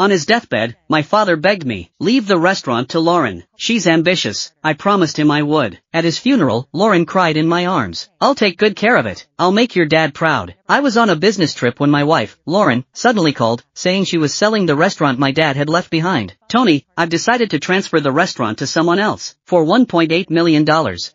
On his deathbed, my father begged me, leave the restaurant to Lauren. She's ambitious. I promised him I would. At his funeral, Lauren cried in my arms. I'll take good care of it. I'll make your dad proud. I was on a business trip when my wife, Lauren, suddenly called, saying she was selling the restaurant my dad had left behind. Tony, I've decided to transfer the restaurant to someone else. For $1.8 million.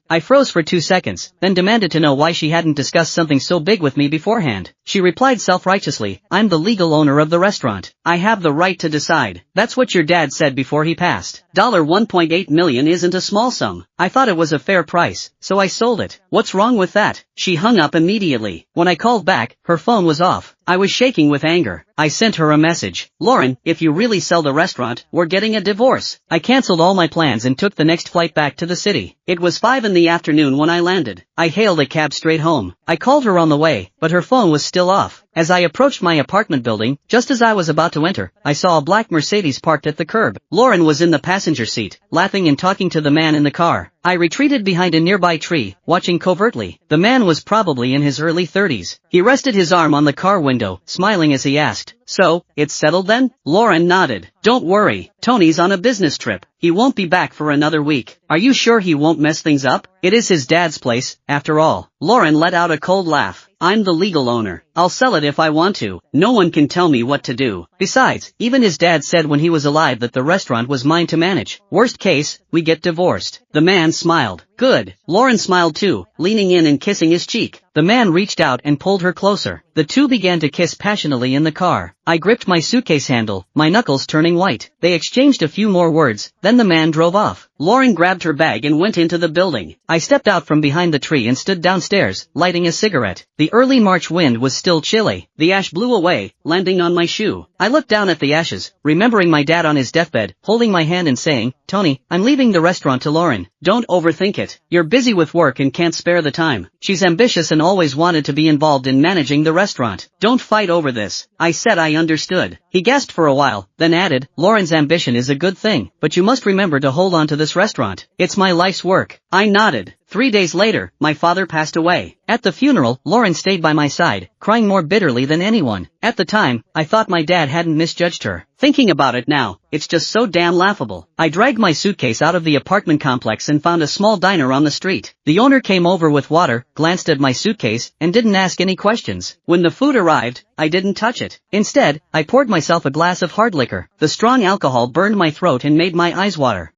I froze for 2 seconds, then demanded to know why she hadn't discussed something so big with me beforehand. She replied self-righteously, I'm the legal owner of the restaurant. I have the right to decide. That's what your dad said before he passed. $1.8 million isn't a small sum. I thought it was a fair price, so I sold it. What's wrong with that? She hung up immediately. When I called back, her phone was off. I was shaking with anger. I sent her a message. Lauren, if you really sell the restaurant, we're getting a divorce. I canceled all my plans and took the next flight back to the city. It was 5 in the afternoon when I landed. I hailed a cab straight home. I called her on the way, but her phone was still off. As I approached my apartment building, just as I was about to enter, I saw a black Mercedes parked at the curb. Lauren was in the passenger seat, laughing and talking to the man in the car. I retreated behind a nearby tree, watching covertly. The man was probably in his early 30s. He rested his arm on the car window, smiling as he asked, So, it's settled then? Lauren nodded. Don't worry, Tony's on a business trip. He won't be back for another week. Are you sure he won't mess things up? It is his dad's place, after all. Lauren let out a cold laugh. I'm the legal owner. I'll sell it if I want to. No one can tell me what to do. Besides, even his dad said when he was alive that the restaurant was mine to manage. Worst case, we get divorced. The man smiled. Good. Lauren smiled too, leaning in and kissing his cheek. The man reached out and pulled her closer. The two began to kiss passionately in the car. I gripped my suitcase handle, my knuckles turning white. They exchanged a few more words, then the man drove off. Lauren grabbed her bag and went into the building. I stepped out from behind the tree and stood downstairs, lighting a cigarette. The early March wind was still chilly. The ash blew away, landing on my shoe. I looked down at the ashes, remembering my dad on his deathbed, holding my hand and saying, Tony, I'm leaving the restaurant to Lauren. Don't overthink it. You're busy with work and can't spare the time. She's ambitious and always wanted to be involved in managing the restaurant. Don't fight over this. I said I understood. He gasped for a while, then added, Lauren's ambition is a good thing, but you must remember to hold on to this restaurant. It's my life's work. I nodded. 3 days later, my father passed away. At the funeral, Lauren stayed by my side, crying more bitterly than anyone. At the time, I thought my dad hadn't misjudged her. Thinking about it now, it's just so damn laughable. I dragged my suitcase out of the apartment complex and found a small diner on the street. The owner came over with water, glanced at my suitcase, and didn't ask any questions. When the food arrived, I didn't touch it. Instead, I poured myself a glass of hard liquor. The strong alcohol burned my throat and made my eyes water.